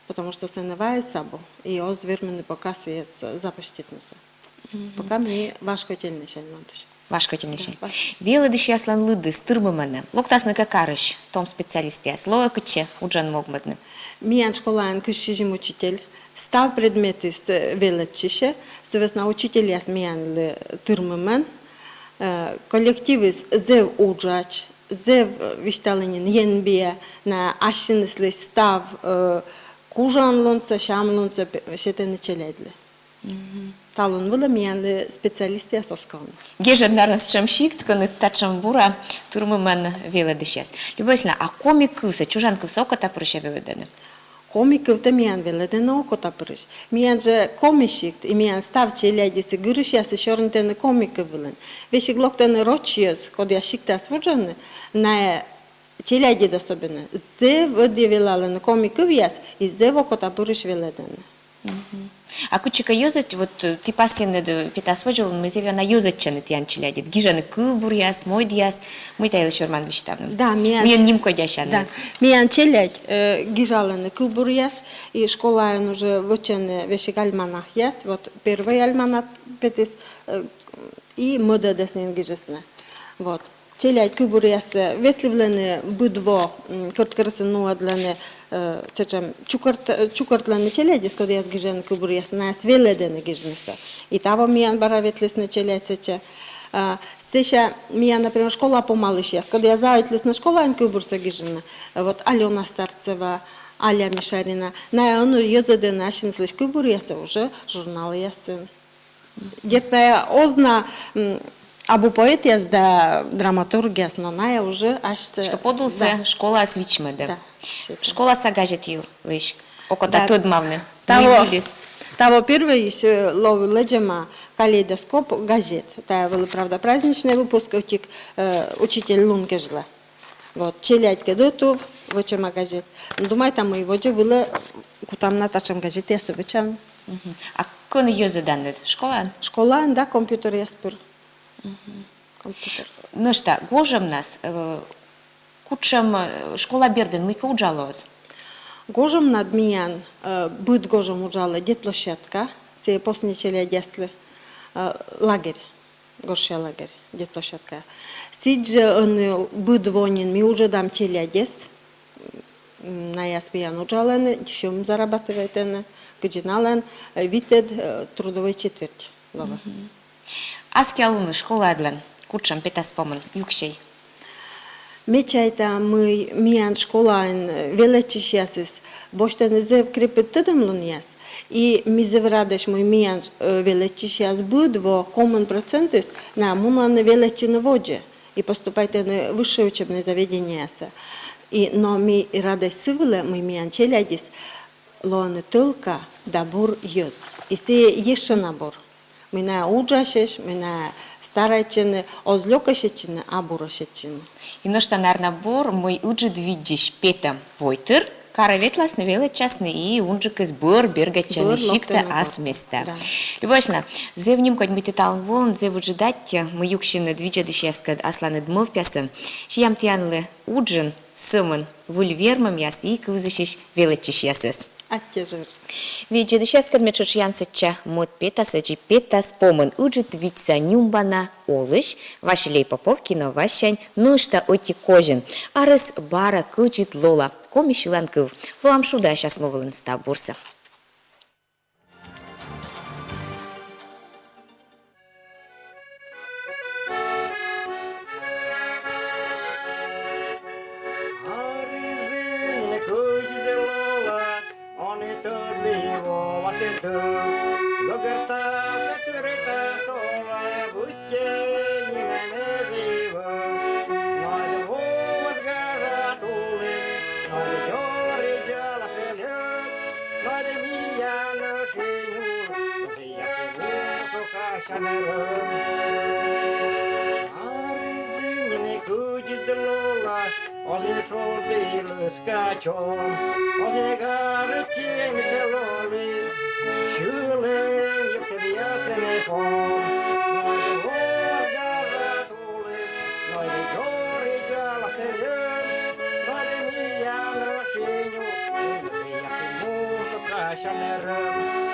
потому что сеневая сабу, и оз верменный пока се запаштитнеса. Пока мне ваш котельный шань монтаж. Ваш котельный шань. Вела дыши яслан лыды, стырмы мене. Локтас на какарыш, том специалист яс. Лоя кыче, уджан могмадны. Миян школаен кышижим учитель. Став предметы с величище, связно учитель я смеян тырмымен, коллективы зев уджач, зев вишталынин енбия на ашинесли став кужан лонца, шам лонца, шетен челедле. Талон вила миян специалисты я соскан. Гежен нарнас чамшик, тканы тачам бура, тырмымен вела дышес. Любовательно, а комик кыса, чужанка высоко та прыща выведены? Komikövtä mien veleden okotapırış. Mience komişikt, imien stavçı iledisi gırış yası şorntene komikövülün. Ve şiglokten roçiyöz, kodya şiktas vurcanı, na çiledi de sobene. Zev ödevilalını komiköviyas, и zev okotapırış veleden. А кучика юзать, вот ты пассивно питас выжил, мы зевя на юзать чаны тян челядит. Гижаны кубур яс, мой яс, мы тайлы шорман виштавным. Да, миян. Миян ним кодящаны. Да, миян челядь гижаланы кубур яс, и школаен уже вычены вешик альманах яс, вот первый альманах петис, и мода деснен гижесны. Вот. Челядь кубур яс ветливлены будво, кырткырысын нуадлены, сечем чукартланы челяди, скоро яс гижен кубур яс на свеледены гижнеса. И того миян бара ветлесны челядь сече. Сеша миян, например, школа помалыш яс, когда я заветлесны школа ан кубурса гижена. Вот Алена Старцева, Аля Мишарина. На ону ёзоден нашин слышь кубур яса уже журналы ясын. Где-то озна абу поэт яс да драматург яс, но ная уже аж... Подулся школа освичмеда. Да. Школа сагажет ил, лишь. Окота Да. тот мавны. Того первое еще ловил леджема калейдоскоп газет. Это был, правда, праздничный выпуск, учитель Лунгежла. Вот, челядь кедотов, вычема газет. Думаю, там его же было, кутам на ташем газет, я вычам. А кон ее заданет? Школа? Школа, да, компьютер я спер. Компьютер. Ну что, гожем нас, кучем школа берден, мы кауджалоз. Гожем над миян, будет гожем уджала детплощадка, се после челядь ясли лагерь, горшия лагерь, детплощадка. Сидже он будет вонен, ми уже дам челядес, на ясмиян уджален, еще зарабатывает, гджинален, витед трудовой четверть. Аски алуны школа адлен, кучем петаспомен, юкшей. Мечайта мы миян школаен величиш ясис, боштен зев крепет тедем лун яс. И ми зеврадеш мой миян величиш яс будет во комен процентис на мунан величина воде. И поступайте на высшее учебное заведение яса. И но ми радость сывле мы миян челядис лон только дабур йоз. И се еще набор. Мы на уджашеш, мы на старайчины, озлёкашечины, абурашечины. И ну что, наверное, бор мой уджид видишь петам войтер, караветлас навела частный и унжик из бор бергачаны шикта ас места. Любовно, зевним хоть мы титал волн, зев уджидать, мы юкшины двиджадыш яскад асланы дмов пясам, чьям тянлы уджин, сымын, вульвермам яс и кузышиш величиш ясес. Видите, сейчас когда мы чешьянся мод петас, эти петас помон уджит виться нюмбана олыш, ваши поповки на вашань, ну что оти кожен, а раз бара кучит лола, комишиланков, лоам шуда сейчас мовлен ста бурса. Chanel.